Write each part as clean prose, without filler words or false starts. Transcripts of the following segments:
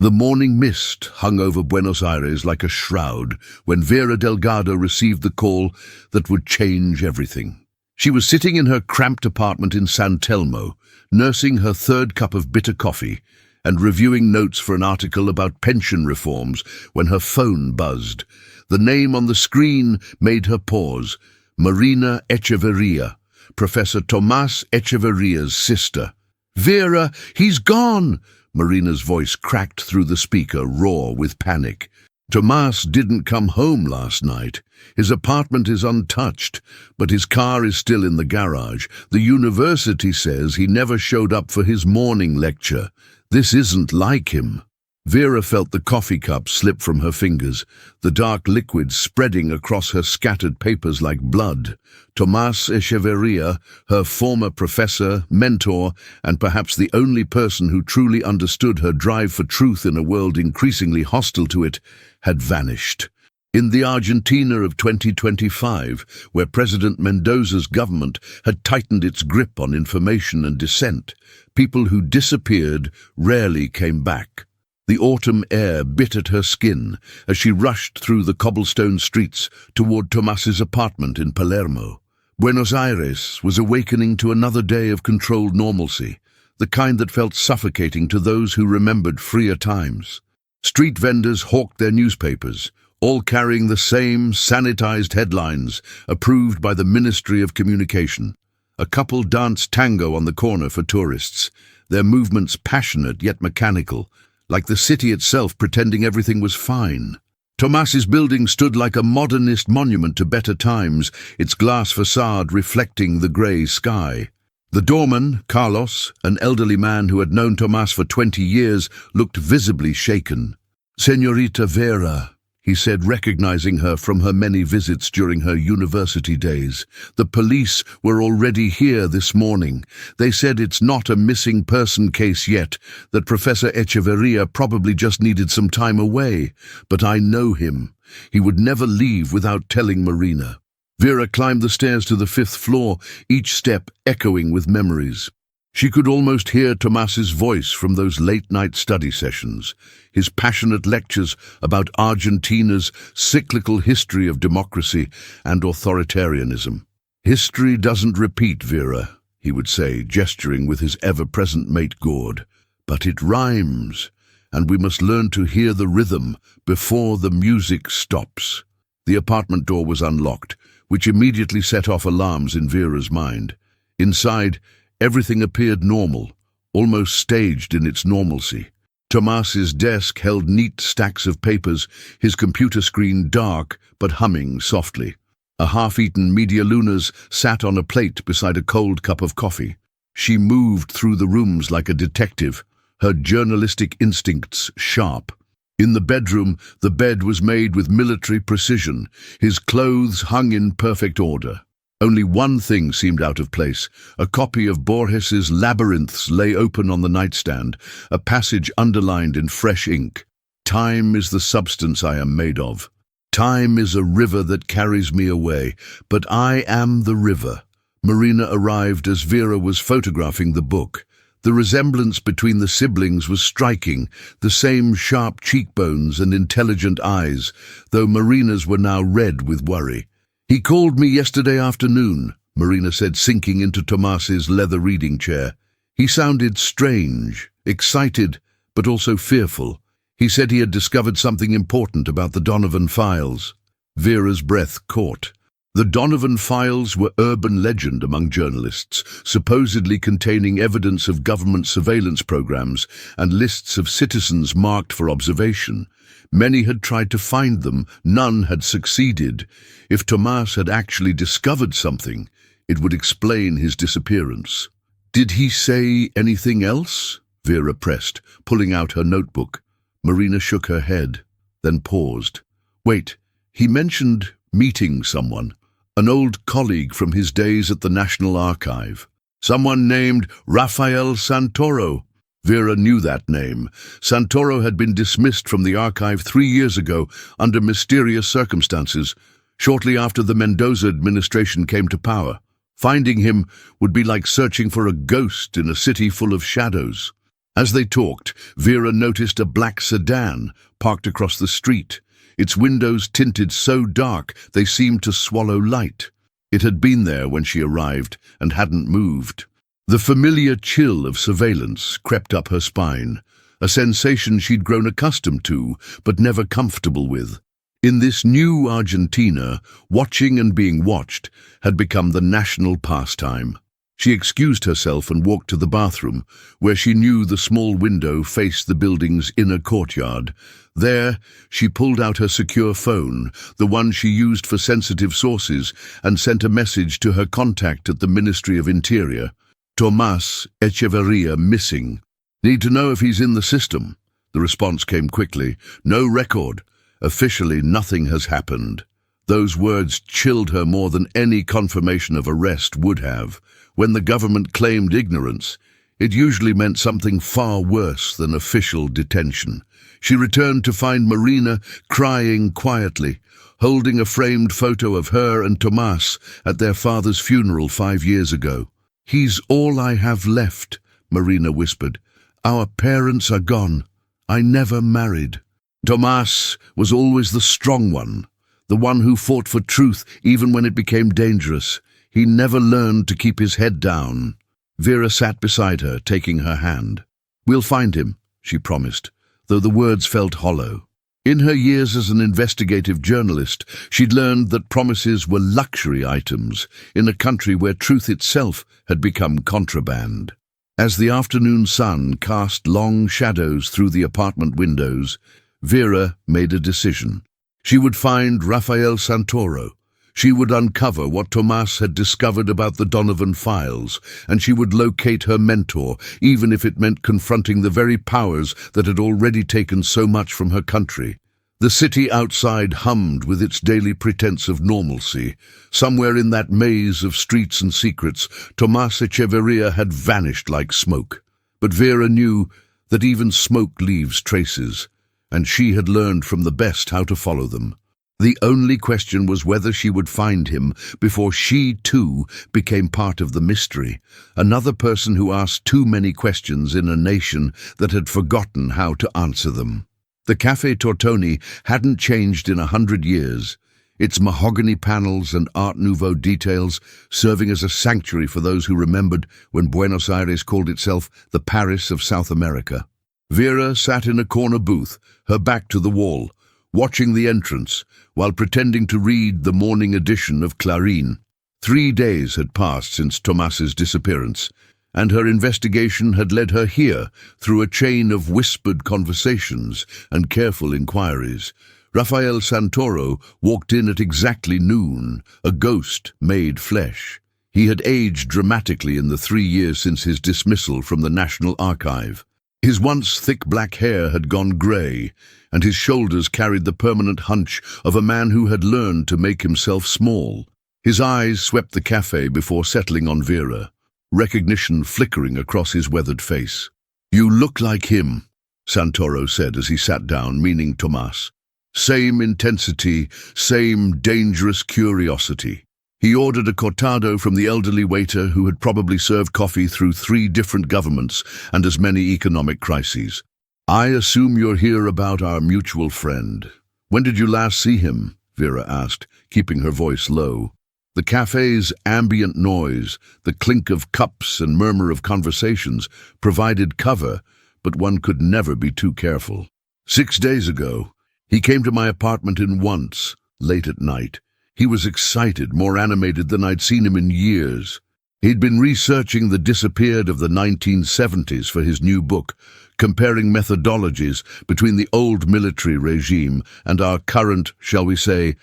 The morning mist hung over Buenos Aires like a shroud when Vera Delgado received the call that would change everything. She was sitting in her cramped apartment in San Telmo, nursing her third cup of bitter coffee and reviewing notes for an article about pension reforms when her phone buzzed. The name on the screen made her pause. Marina Echeverria, Professor Tomás Echeverria's sister. "Vera, he's gone!" Marina's voice cracked through the speaker, raw with panic. "Tomás didn't come home last night. His apartment is untouched, but his car is still in the garage. The university says he never showed up for his morning lecture. This isn't like him." Vera felt the coffee cup slip from her fingers, the dark liquid spreading across her scattered papers like blood. Tomás Echeverria, her former professor, mentor, and perhaps the only person who truly understood her drive for truth in a world increasingly hostile to it, had vanished. In the Argentina of 2025, where President Mendoza's government had tightened its grip on information and dissent, people who disappeared rarely came back. The autumn air bit at her skin as she rushed through the cobblestone streets toward Tomás's apartment in Palermo. Buenos Aires was awakening to another day of controlled normalcy, the kind that felt suffocating to those who remembered freer times. Street vendors hawked their newspapers, all carrying the same sanitized headlines approved by the Ministry of Communication. A couple danced tango on the corner for tourists, their movements passionate yet mechanical, like the city itself pretending everything was fine. Tomás's building stood like a modernist monument to better times, its glass facade reflecting the grey sky. The doorman, Carlos, an elderly man who had known Tomás for 20 years, looked visibly shaken. "Señorita Vera," he said, recognizing her from her many visits during her university days. "The police were already here this morning. They said it's not a missing person case yet, that Professor Echeverria probably just needed some time away. But I know him. He would never leave without telling Marina." Vera climbed the stairs to the 5th floor, each step echoing with memories. She could almost hear Tomás's voice from those late-night study sessions, his passionate lectures about Argentina's cyclical history of democracy and authoritarianism. "History doesn't repeat, Vera," he would say, gesturing with his ever-present mate gourd. "But it rhymes, and we must learn to hear the rhythm before the music stops." The apartment door was unlocked, which immediately set off alarms in Vera's mind. Inside, everything appeared normal, almost staged in its normalcy. Tomás's desk held neat stacks of papers, his computer screen dark but humming softly. A half-eaten Media Lunas sat on a plate beside a cold cup of coffee. She moved through the rooms like a detective, her journalistic instincts sharp. In the bedroom, the bed was made with military precision, his clothes hung in perfect order. Only one thing seemed out of place. A copy of Borges's Labyrinths lay open on the nightstand, a passage underlined in fresh ink. "Time is the substance I am made of. Time is a river that carries me away, but I am the river." Marina arrived as Vera was photographing the book. The resemblance between the siblings was striking, the same sharp cheekbones and intelligent eyes, though Marina's were now red with worry. "He called me yesterday afternoon," Marina said, sinking into Tomás's leather reading chair. "He sounded strange, excited, but also fearful. He said he had discovered something important about the Donovan files." Vera's breath caught. The Donovan files were urban legend among journalists, supposedly containing evidence of government surveillance programs and lists of citizens marked for observation. Many had tried to find them, none had succeeded. If Tomás had actually discovered something, it would explain his disappearance. "Did he say anything else?" Vera pressed, pulling out her notebook. Marina shook her head, then paused. "Wait, he mentioned meeting someone, an old colleague from his days at the National Archive. Someone named Rafael Santoro." Vera knew that name. Santoro had been dismissed from the archive 3 years ago under mysterious circumstances, shortly after the Mendoza administration came to power. Finding him would be like searching for a ghost in a city full of shadows. As they talked, Vera noticed a black sedan parked across the street, its windows tinted so dark they seemed to swallow light. It had been there when she arrived and hadn't moved. The familiar chill of surveillance crept up her spine, a sensation she'd grown accustomed to but never comfortable with. In this new Argentina, watching and being watched had become the national pastime. She excused herself and walked to the bathroom, where she knew the small window faced the building's inner courtyard. There, she pulled out her secure phone, the one she used for sensitive sources, and sent a message to her contact at the Ministry of Interior. Tomás Echeverría missing. Need to know if he's in the system. The response came quickly. No record. Officially, nothing has happened. Those words chilled her more than any confirmation of arrest would have. When the government claimed ignorance, it usually meant something far worse than official detention. She returned to find Marina crying quietly, holding a framed photo of her and Tomás at their father's funeral 5 years ago. "He's all I have left," Marina whispered. "Our parents are gone. I never married." Tomás was always the strong one, the one who fought for truth even when it became dangerous. He never learned to keep his head down. Vera sat beside her, taking her hand. "We'll find him," she promised, though the words felt hollow. In her years as an investigative journalist, she'd learned that promises were luxury items in a country where truth itself had become contraband. As the afternoon sun cast long shadows through the apartment windows, Vera made a decision. She would find Rafael Santoro. She would uncover what Tomás had discovered about the Donovan files, and she would locate her mentor, even if it meant confronting the very powers that had already taken so much from her country. The city outside hummed with its daily pretense of normalcy. Somewhere in that maze of streets and secrets, Tomás Echeverría had vanished like smoke. But Vera knew that even smoke leaves traces, and she had learned from the best how to follow them. The only question was whether she would find him before she, too, became part of the mystery, another person who asked too many questions in a nation that had forgotten how to answer them. The Café Tortoni hadn't changed in 100 years, its mahogany panels and Art Nouveau details serving as a sanctuary for those who remembered when Buenos Aires called itself the Paris of South America. Vera sat in a corner booth, her back to the wall, watching the entrance, while pretending to read the morning edition of Clarín. 3 days had passed since Tomás's disappearance, and her investigation had led her here through a chain of whispered conversations and careful inquiries. Rafael Santoro walked in at exactly noon, a ghost made flesh. He had aged dramatically in the 3 years since his dismissal from the National Archive. His once thick black hair had gone grey, and his shoulders carried the permanent hunch of a man who had learned to make himself small. His eyes swept the café before settling on Vera, recognition flickering across his weathered face. "You look like him," Santoro said as he sat down, meaning Tomás. Same intensity, same dangerous curiosity. He ordered a cortado from the elderly waiter who had probably served coffee through 3 different governments and as many economic crises. "I assume you're here about our mutual friend. When did you last see him?" Vera asked, keeping her voice low. The cafe's ambient noise, the clink of cups and murmur of conversations, provided cover, but one could never be too careful. 6 days ago, he came to my apartment once, late at night. He was excited, more animated than I'd seen him in years. He'd been researching the disappeared of the 1970s for his new book, comparing methodologies between the old military regime and our current, shall we say,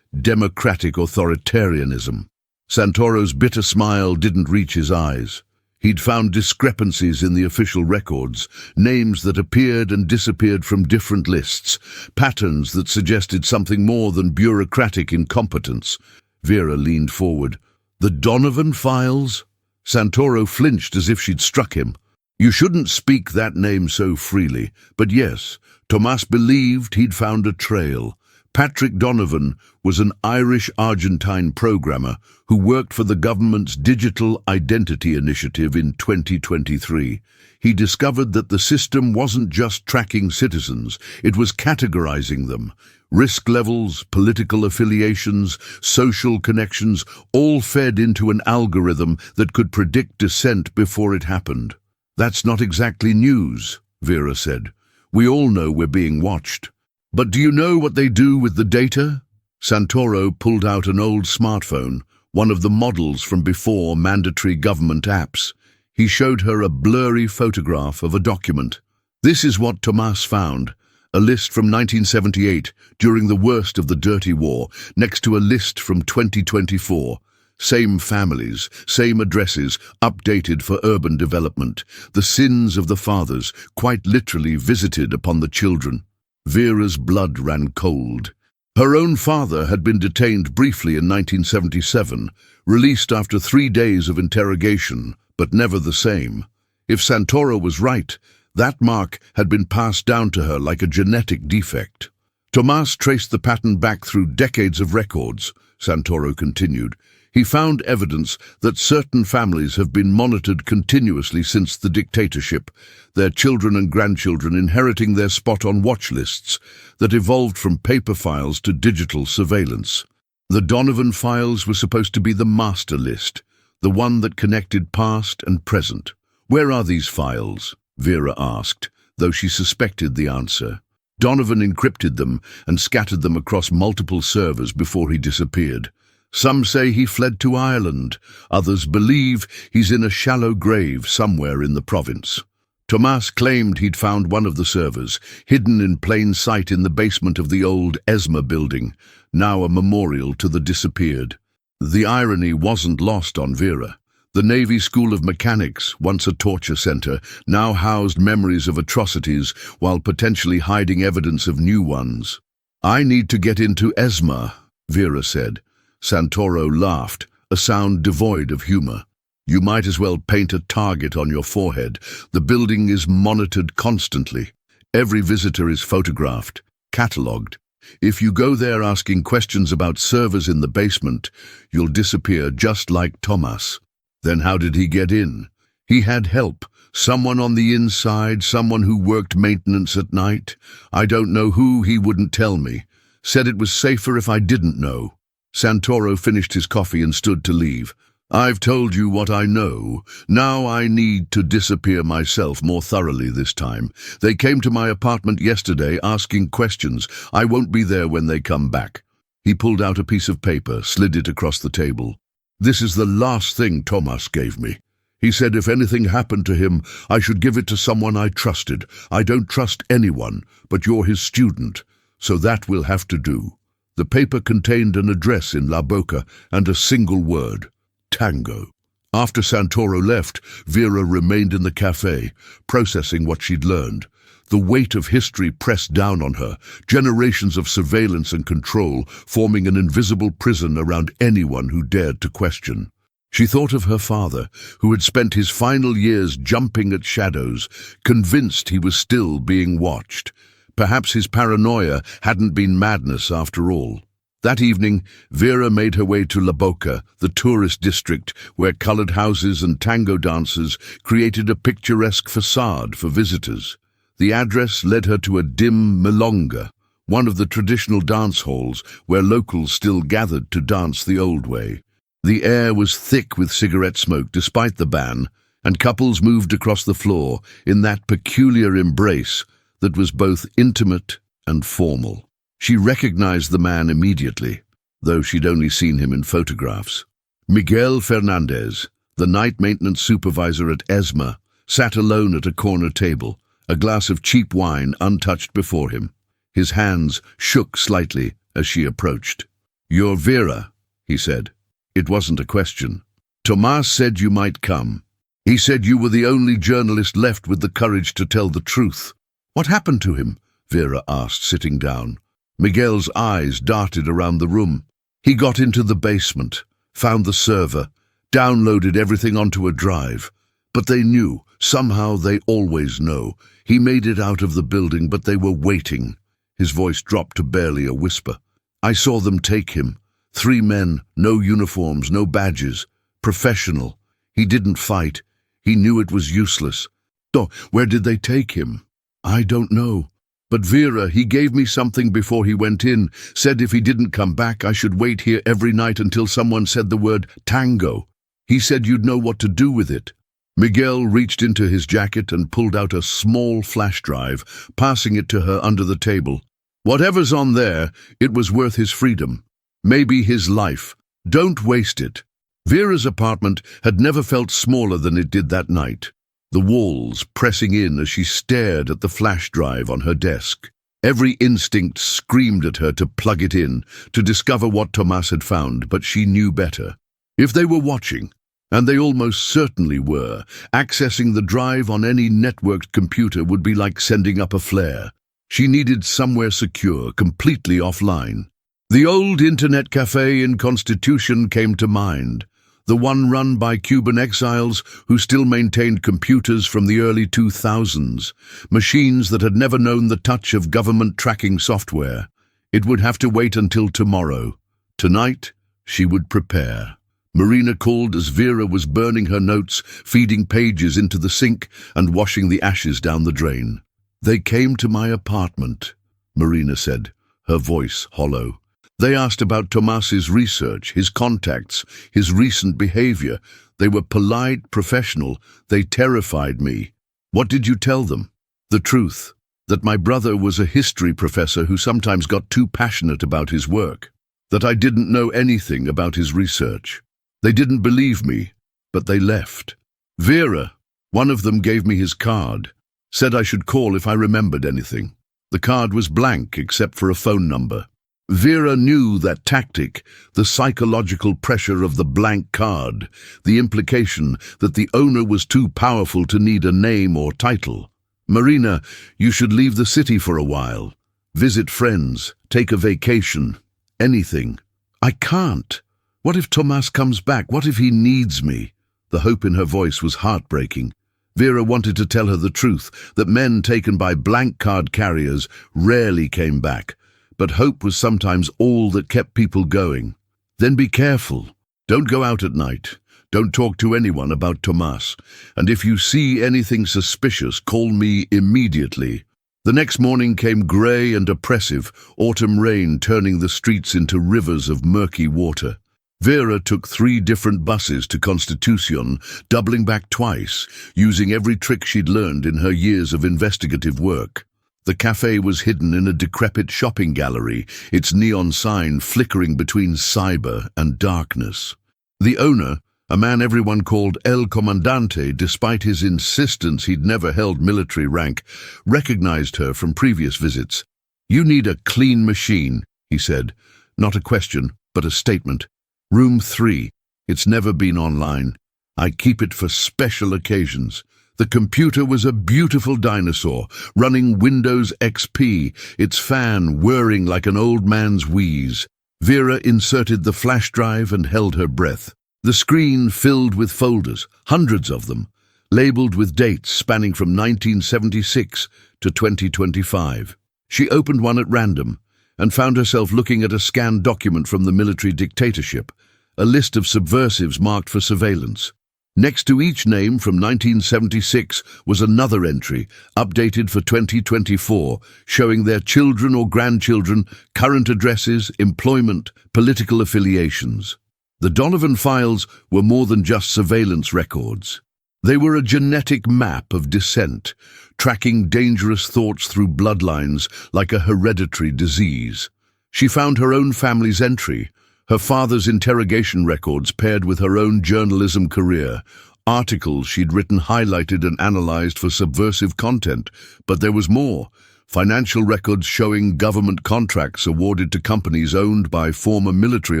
democratic authoritarianism. Santoro's bitter smile didn't reach his eyes. He'd found discrepancies in the official records, names that appeared and disappeared from different lists, patterns that suggested something more than bureaucratic incompetence. Vera leaned forward. "The Donovan files?" Santoro flinched as if she'd struck him. "You shouldn't speak that name so freely, but yes, Tomás believed he'd found a trail, Patrick Donovan was an Irish-Argentine programmer who worked for the government's Digital Identity Initiative in 2023. He discovered that the system wasn't just tracking citizens, it was categorizing them. Risk levels, political affiliations, social connections, all fed into an algorithm that could predict dissent before it happened. "That's not exactly news," Vera said. "We all know we're being watched." "But do you know what they do with the data?" Santoro pulled out an old smartphone, one of the models from before mandatory government apps. He showed her a blurry photograph of a document. "This is what Tomas found. A list from 1978, during the worst of the Dirty War, next to a list from 2024. Same families, same addresses, updated for urban development. The sins of the fathers, quite literally visited upon the children." Vera's blood ran cold. Her own father had been detained briefly in 1977, released after 3 days of interrogation, but never the same. If Santoro was right, that mark had been passed down to her like a genetic defect. "Tomas traced the pattern back through decades of records," Santoro continued. "He found evidence that certain families have been monitored continuously since the dictatorship, their children and grandchildren inheriting their spot on watch lists that evolved from paper files to digital surveillance. The Donovan files were supposed to be the master list, the one that connected past and present. Where are these files?" Vera asked, though she suspected the answer. "Donovan encrypted them and scattered them across multiple servers before he disappeared. Some say he fled to Ireland. Others believe he's in a shallow grave somewhere in the province." Tomas claimed he'd found one of the servers, hidden in plain sight in the basement of the old ESMA building, now a memorial to the disappeared. The irony wasn't lost on Vera. The Navy School of Mechanics, once a torture center, now housed memories of atrocities while potentially hiding evidence of new ones. "I need to get into ESMA," Vera said. Santoro laughed, a sound devoid of humor. "You might as well paint a target on your forehead. The building is monitored constantly. Every visitor is photographed, catalogued. If you go there asking questions about servers in the basement, you'll disappear just like Tomas." "Then how did he get in?" "He had help. Someone on the inside, someone who worked maintenance at night. I don't know who, he wouldn't tell me. Said it was safer if I didn't know." Santoro finished his coffee and stood to leave. "I've told you what I know. Now I need to disappear myself more thoroughly this time. They came to my apartment yesterday asking questions. I won't be there when they come back." He pulled out a piece of paper, slid it across the table. "This is the last thing Tomas gave me. He said if anything happened to him, I should give it to someone I trusted. I don't trust anyone, but you're his student, so that will have to do." The paper contained an address in La Boca and a single word: Tango. After Santoro left, Vera remained in the cafe, processing what she'd learned. The weight of history pressed down on her, generations of surveillance and control forming an invisible prison around anyone who dared to question. She thought of her father, who had spent his final years jumping at shadows, convinced he was still being watched. Perhaps his paranoia hadn't been madness after all. That evening, Vera made her way to La Boca, the tourist district where colored houses and tango dancers created a picturesque facade for visitors. The address led her to a dim milonga, one of the traditional dance halls where locals still gathered to dance the old way. The air was thick with cigarette smoke despite the ban, and couples moved across the floor in that peculiar embrace that was both intimate and formal. She recognized the man immediately, though she'd only seen him in photographs. Miguel Fernandez, the night maintenance supervisor at ESMA, sat alone at a corner table, a glass of cheap wine untouched before him. His hands shook slightly as she approached. "You're Vera," he said. It wasn't a question. "Tomas said you might come. He said you were the only journalist left with the courage to tell the truth." "What happened to him?" Vera asked, sitting down. Miguel's eyes darted around the room. "He got into the basement, found the server, downloaded everything onto a drive. But they knew, somehow they always know. He made it out of the building, but they were waiting." His voice dropped to barely a whisper. I saw them take him. 3 men, no uniforms, no badges. Professional. He didn't fight. He knew it was useless. Oh, where did they take him? I don't know. But Vera, he gave me something before he went in, said if he didn't come back I should wait here every night until someone said the word tango. He said you'd know what to do with it. Miguel reached into his jacket and pulled out a small flash drive, passing it to her under the table. Whatever's on there, it was worth his freedom. Maybe his life. Don't waste it. Vera's apartment had never felt smaller than it did that night, the walls pressing in as she stared at the flash drive on her desk. Every instinct screamed at her to plug it in, to discover what Tomas had found, but she knew better. If they were watching, and they almost certainly were, accessing the drive on any networked computer would be like sending up a flare. She needed somewhere secure, completely offline. The old internet cafe in Constitution came to mind, the one run by Cuban exiles who still maintained computers from the early 2000s, machines that had never known the touch of government tracking software. It would have to wait until tomorrow. Tonight, she would prepare. Marina called as Vera was burning her notes, feeding pages into the sink and washing the ashes down the drain. They came to my apartment, Marina said, her voice hollow. They asked about Tomas's research, his contacts, his recent behavior. They were polite, professional. They terrified me. What did you tell them? The truth, that my brother was a history professor who sometimes got too passionate about his work, that I didn't know anything about his research. They didn't believe me, but they left. Vera, one of them, gave me his card, said I should call if I remembered anything. The card was blank except for a phone number. Vera knew that tactic, the psychological pressure of the blank card, the implication that the owner was too powerful to need a name or title. Marina, you should leave the city for a while. Visit friends, take a vacation, anything. I can't. What if Tomas comes back? What if he needs me? The hope in her voice was heartbreaking. Vera wanted to tell her the truth, that men taken by blank card carriers rarely came back. But hope was sometimes all that kept people going. Then be careful. Don't go out at night. Don't talk to anyone about Tomas. And if you see anything suspicious, call me immediately. The next morning came grey and oppressive, autumn rain turning the streets into rivers of murky water. Vera took 3 different buses to Constitucion, doubling back twice, using every trick she'd learned in her years of investigative work. The cafe was hidden in a decrepit shopping gallery, its neon sign flickering between cyber and darkness. The owner, a man everyone called El Comandante, despite his insistence he'd never held military rank, recognized her from previous visits. "You need a clean machine," he said. Not a question, but a statement. "Room 3. It's never been online. I keep it for special occasions." The computer was a beautiful dinosaur, running Windows XP, its fan whirring like an old man's wheeze. Vera inserted the flash drive and held her breath. The screen filled with folders, hundreds of them, labeled with dates spanning from 1976 to 2025. She opened one at random and found herself looking at a scanned document from the military dictatorship, a list of subversives marked for surveillance. Next to each name from 1976 was another entry, updated for 2024, showing their children or grandchildren, current addresses, employment, political affiliations. The Donovan files were more than just surveillance records. They were a genetic map of dissent, tracking dangerous thoughts through bloodlines like a hereditary disease. She found her own family's entry, her father's interrogation records paired with her own journalism career, articles she'd written highlighted and analyzed for subversive content. But there was more. Financial records showing government contracts awarded to companies owned by former military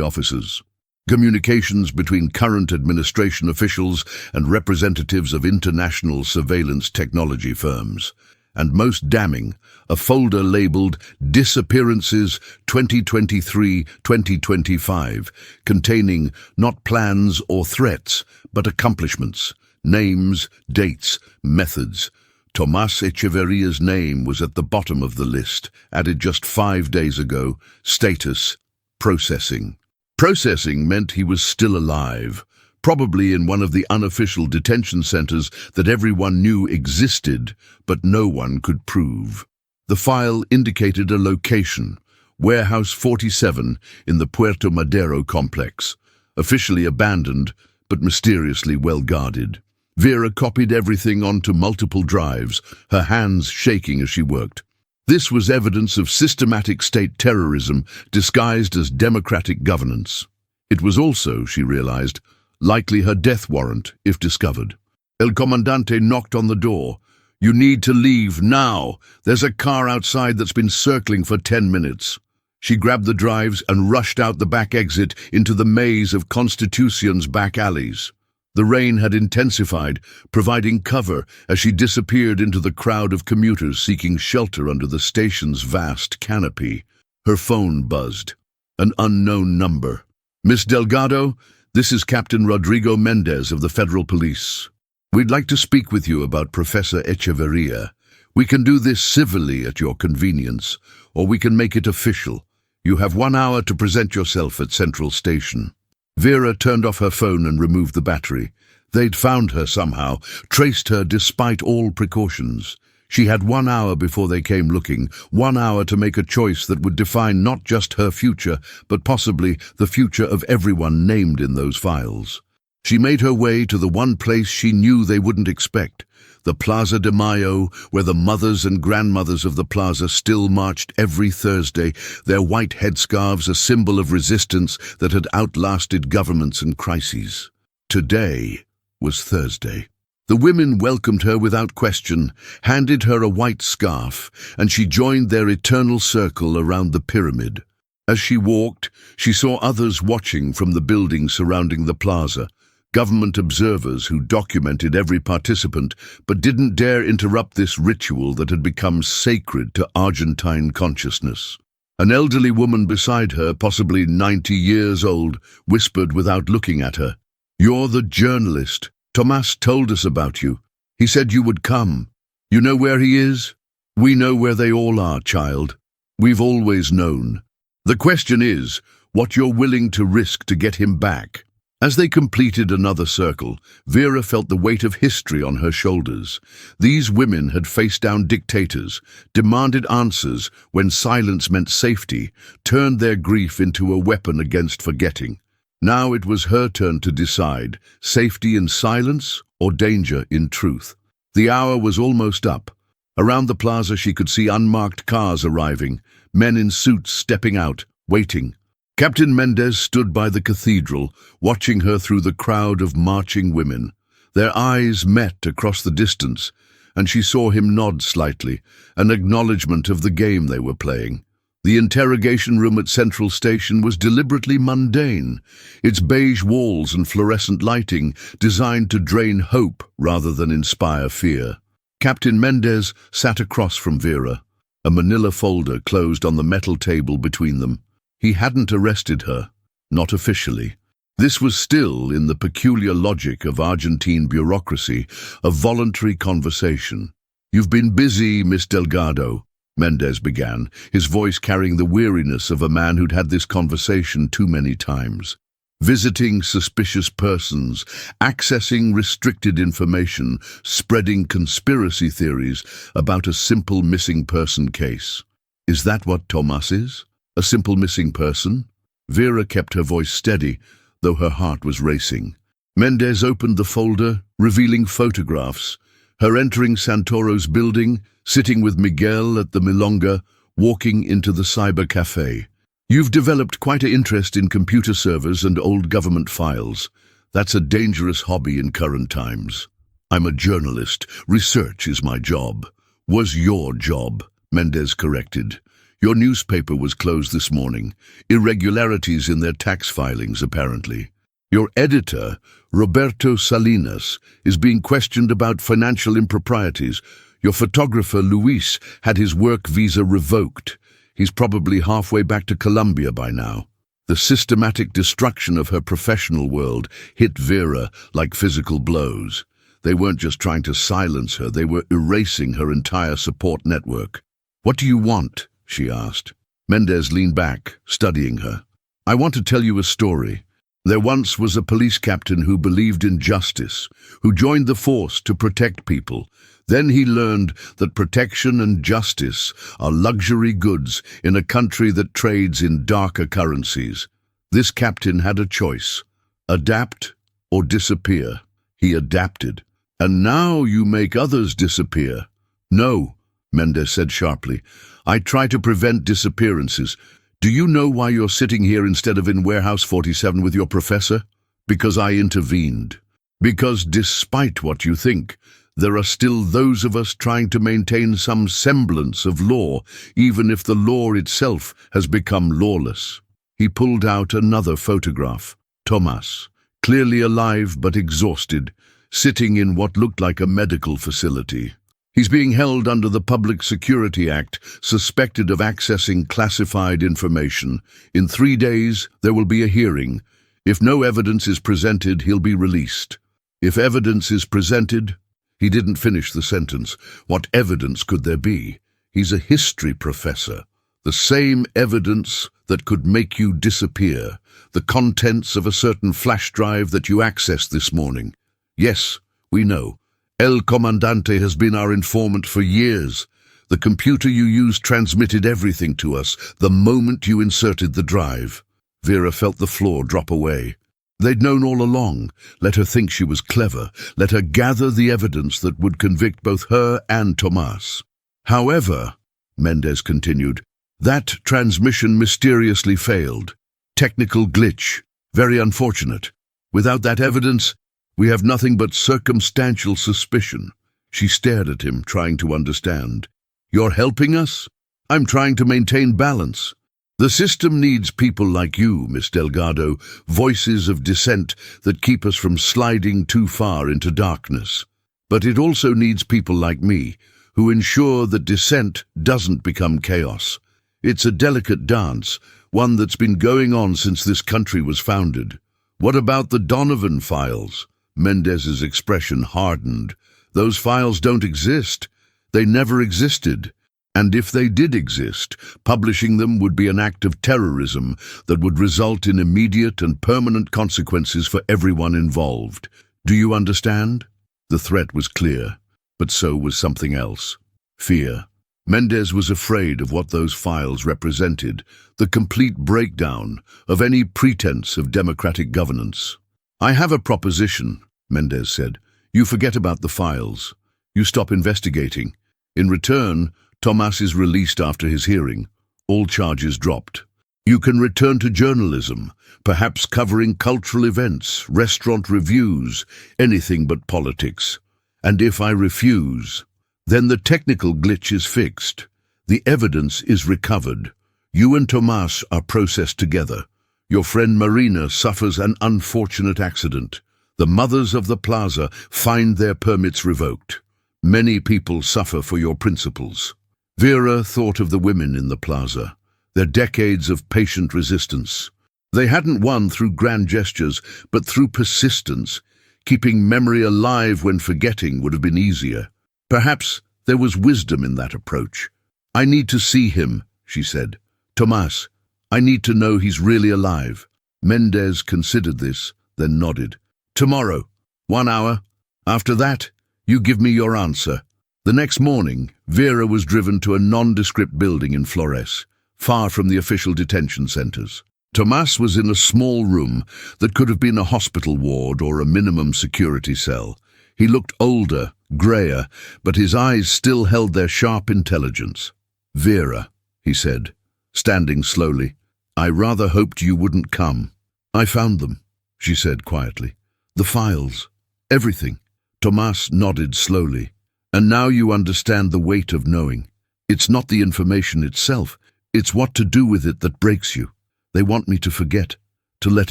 officers. Communications between current administration officials and representatives of international surveillance technology firms. And most damning, a folder labeled Disappearances 2023-2025, containing not plans or threats, but accomplishments, names, dates, methods. Tomas Echeverria's name was at the bottom of the list, added just 5 days ago. Status: Processing. Processing meant he was still alive, probably in one of the unofficial detention centers that everyone knew existed, but no one could prove. The file indicated a location, Warehouse 47 in the Puerto Madero complex, officially abandoned, but mysteriously well guarded. Vera copied everything onto multiple drives, her hands shaking as she worked. This was evidence of systematic state terrorism disguised as democratic governance. It was also, she realized, likely her death warrant if discovered. El Comandante knocked on the door. "You need to leave now. There's a car outside that's been circling for 10 minutes. She grabbed the drives and rushed out the back exit into the maze of Constitucion's back alleys. The rain had intensified, providing cover as she disappeared into the crowd of commuters seeking shelter under the station's vast canopy. Her phone buzzed. An unknown number. "Miss Delgado, this is Captain Rodrigo Mendez of the Federal Police. We'd like to speak with you about Professor Echeverria. We can do this civilly at your convenience, or we can make it official. You have 1 hour to present yourself at Central Station." Vera turned off her phone and removed the battery. They'd found her somehow, traced her despite all precautions. She had 1 hour before they came looking, 1 hour to make a choice that would define not just her future, but possibly the future of everyone named in those files. She made her way to the one place she knew they wouldn't expect, the Plaza de Mayo, where the mothers and grandmothers of the plaza still marched every Thursday, their white headscarves a symbol of resistance that had outlasted governments and crises. Today was Thursday. The women welcomed her without question, handed her a white scarf, and she joined their eternal circle around the pyramid. As she walked, she saw others watching from the buildings surrounding the plaza, government observers who documented every participant but didn't dare interrupt this ritual that had become sacred to Argentine consciousness. An elderly woman beside her, possibly 90 years old, whispered without looking at her, "You're the journalist. Tomas told us about you. He said you would come. You know where he is? We know where they all are, child. We've always known. The question is, what you're willing to risk to get him back." As they completed another circle, Vera felt the weight of history on her shoulders. These women had faced down dictators, demanded answers when silence meant safety, turned their grief into a weapon against forgetting. Now it was her turn to decide, safety in silence or danger in truth. The hour was almost up. Around the plaza she could see unmarked cars arriving, men in suits stepping out, waiting. Captain Mendez stood by the cathedral, watching her through the crowd of marching women. Their eyes met across the distance, and she saw him nod slightly, an acknowledgement of the game they were playing. The interrogation room at Central Station was deliberately mundane, its beige walls and fluorescent lighting designed to drain hope rather than inspire fear. Captain Mendez sat across from Vera, a manila folder closed on the metal table between them. He hadn't arrested her, not officially. This was still, in the peculiar logic of Argentine bureaucracy, a voluntary conversation. "You've been busy, Miss Delgado," Mendez began, his voice carrying the weariness of a man who'd had this conversation too many times. "Visiting suspicious persons, accessing restricted information, spreading conspiracy theories about a simple missing person case. Is that what Tomas is? A simple missing person?" Vera kept her voice steady, though her heart was racing. Mendez opened the folder, revealing photographs. Her entering Santoro's building, sitting with Miguel at the Milonga, walking into the cyber cafe. "You've developed quite an interest in computer servers and old government files. That's a dangerous hobby in current times." "I'm a journalist. Research is my job." "Was your job," Mendez corrected. "Your newspaper was closed this morning. Irregularities in their tax filings, apparently. Your editor, Roberto Salinas, is being questioned about financial improprieties. Your photographer, Luis, had his work visa revoked. He's probably halfway back to Colombia by now." The systematic destruction of her professional world hit Vera like physical blows. They weren't just trying to silence her, they were erasing her entire support network. "What do you want?" she asked. Mendez leaned back, studying her. I want to tell you a story. There once was a police captain who believed in justice, who joined the force to protect people. Then he learned that protection and justice are luxury goods in a country that trades in darker currencies. This captain had a choice: adapt or disappear. He adapted. And now you make others disappear. No, Mendes said sharply. I try to prevent disappearances. Do you know why you're sitting here instead of in Warehouse 47 with your professor? Because I intervened. Because despite what you think, there are still those of us trying to maintain some semblance of law, even if the law itself has become lawless. He pulled out another photograph. Tomas, clearly alive but exhausted, sitting in what looked like a medical facility. He's being held under the Public Security Act, suspected of accessing classified information. In 3 days, there will be a hearing. If no evidence is presented, he'll be released. If evidence is presented... He didn't finish the sentence. What evidence could there be? He's a history professor. The same evidence that could make you disappear. The contents of a certain flash drive that you accessed this morning. Yes, we know. El Comandante has been our informant for years. The computer you used transmitted everything to us the moment you inserted the drive. Vera felt the floor drop away. They'd known all along. Let her think she was clever. Let her gather the evidence that would convict both her and Tomas. However, Mendes continued, that transmission mysteriously failed. Technical glitch. Very unfortunate. Without that evidence, we have nothing but circumstantial suspicion. She stared at him, trying to understand. You're helping us? I'm trying to maintain balance. The system needs people like you, Miss Delgado, voices of dissent that keep us from sliding too far into darkness. But it also needs people like me, who ensure that dissent doesn't become chaos. It's a delicate dance, one that's been going on since this country was founded. What about the Donovan files? Mendez's expression hardened. Those files don't exist. They never existed. And if they did exist, publishing them would be an act of terrorism that would result in immediate and permanent consequences for everyone involved. Do you understand? The threat was clear, but so was something else. Fear. Mendez was afraid of what those files represented, the complete breakdown of any pretense of democratic governance. I have a proposition, Mendez said. You forget about the files. You stop investigating. In return, Tomas is released after his hearing. All charges dropped. You can return to journalism, perhaps covering cultural events, restaurant reviews, anything but politics. And if I refuse, then the technical glitch is fixed. The evidence is recovered. You and Tomas are processed together. Your friend Marina suffers an unfortunate accident. The mothers of the plaza find their permits revoked. Many people suffer for your principles. Vera thought of the women in the plaza, their decades of patient resistance. They hadn't won through grand gestures, but through persistence. Keeping memory alive when forgetting would have been easier. Perhaps there was wisdom in that approach. I need to see him, she said. Tomas, I need to know he's really alive. Mendez considered this, then nodded. Tomorrow, 1 hour. After that, you give me your answer. The next morning, Vera was driven to a nondescript building in Flores, far from the official detention centers. Tomas was in a small room that could have been a hospital ward or a minimum security cell. He looked older, grayer, but his eyes still held their sharp intelligence. Vera, he said, standing slowly, I rather hoped you wouldn't come. I found them, she said quietly. The files, everything. Tomas nodded slowly. And now you understand the weight of knowing. It's not the information itself, it's what to do with it that breaks you. They want me to forget, to let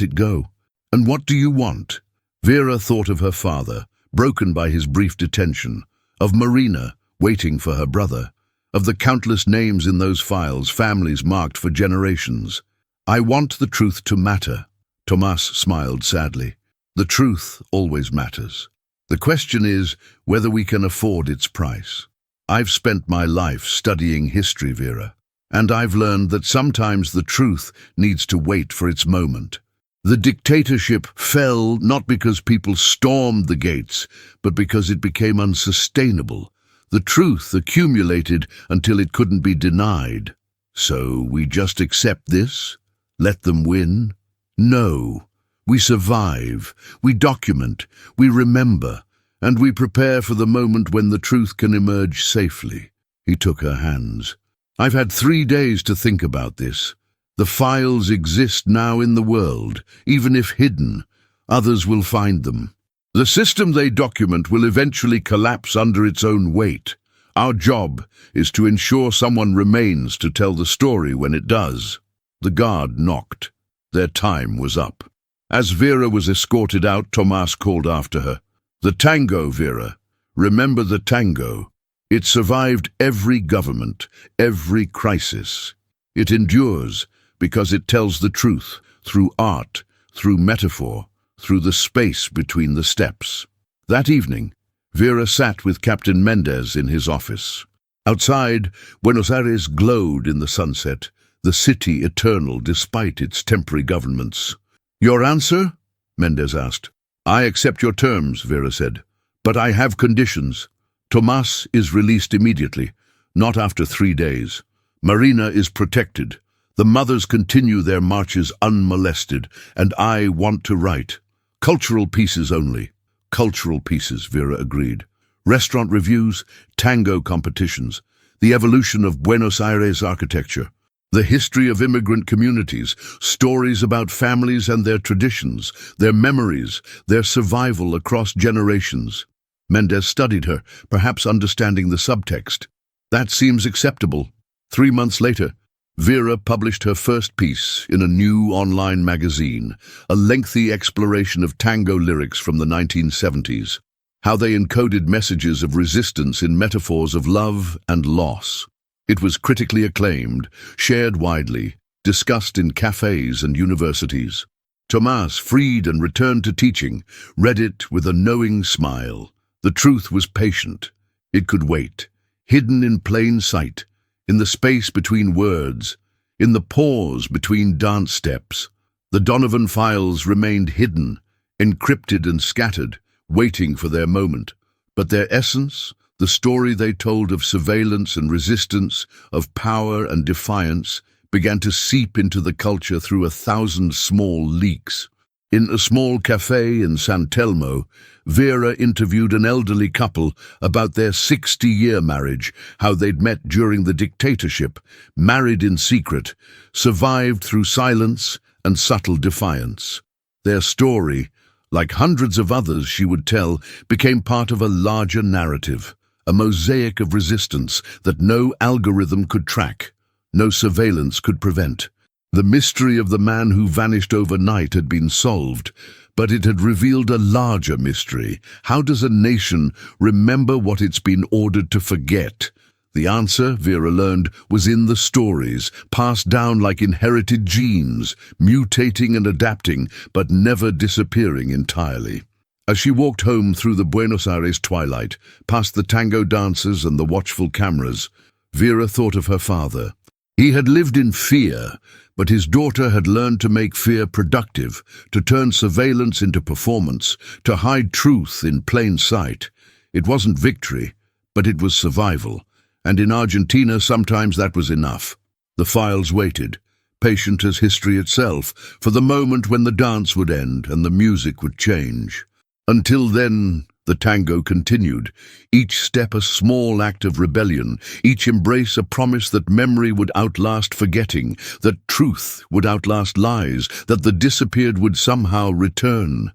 it go. And what do you want? Vera thought of her father, broken by his brief detention, of Marina, waiting for her brother, of the countless names in those files, families marked for generations. I want the truth to matter. Tomas smiled sadly. The truth always matters. The question is whether we can afford its price. I've spent my life studying history, Vera, And I've learned that sometimes the truth needs to wait for its moment. The dictatorship fell not because people stormed the gates, but because it became unsustainable. The truth accumulated until it couldn't be denied. So we just accept this? Let them win? No. We survive, we document, we remember, and we prepare for the moment when the truth can emerge safely. He took her hands. I've had 3 days to think about this. The files exist now in the world, even if hidden. Others will find them. The system they document will eventually collapse under its own weight. Our job is to ensure someone remains to tell the story when it does. The guard knocked. Their time was up. As Vera was escorted out, Tomas called after her. The tango, Vera. Remember the tango. It survived every government, every crisis. It endures because it tells the truth through art, through metaphor, through the space between the steps. That evening, Vera sat with Captain Mendez in his office. Outside, Buenos Aires glowed in the sunset, the city eternal despite its temporary governments. Your answer? Mendez asked. I accept your terms, Vera said, but I have conditions. Tomas is released immediately, not after 3 days. Marina is protected. The mothers continue their marches unmolested, and I want to write. Cultural pieces only. Cultural pieces, Vera agreed. Restaurant reviews, tango competitions, the evolution of Buenos Aires architecture, the history of immigrant communities, stories about families and their traditions, their memories, their survival across generations. Mendez studied her, perhaps understanding the subtext. That seems acceptable. 3 months later, Vera published her first piece in a new online magazine, a lengthy exploration of tango lyrics from the 1970s, how they encoded messages of resistance in metaphors of love and loss. It was critically acclaimed, shared widely, discussed in cafes and universities. Tomas, freed and returned to teaching, read it with a knowing smile. The truth was patient. It could wait, hidden in plain sight, in the space between words, in the pause between dance steps. The Donovan files remained hidden, encrypted and scattered, waiting for their moment. But their essence, the story they told of surveillance and resistance, of power and defiance, began to seep into the culture through 1,000 small leaks. In a small cafe in San Telmo, Vera interviewed an elderly couple about their 60-year marriage, how they'd met during the dictatorship, married in secret, survived through silence and subtle defiance. Their story, like hundreds of others she would tell, became part of a larger narrative, a mosaic of resistance that no algorithm could track, no surveillance could prevent. The mystery of the man who vanished overnight had been solved, but it had revealed a larger mystery. How does a nation remember what it's been ordered to forget? The answer, Vera learned, was in the stories, passed down like inherited genes, mutating and adapting, but never disappearing entirely. As she walked home through the Buenos Aires twilight, past the tango dancers and the watchful cameras, Vera thought of her father. He had lived in fear, but his daughter had learned to make fear productive, to turn surveillance into performance, to hide truth in plain sight. It wasn't victory, but it was survival, and in Argentina sometimes that was enough. The files waited, patient as history itself, for the moment when the dance would end and the music would change. Until then, the tango continued, each step a small act of rebellion, each embrace a promise that memory would outlast forgetting, that truth would outlast lies, that the disappeared would somehow return.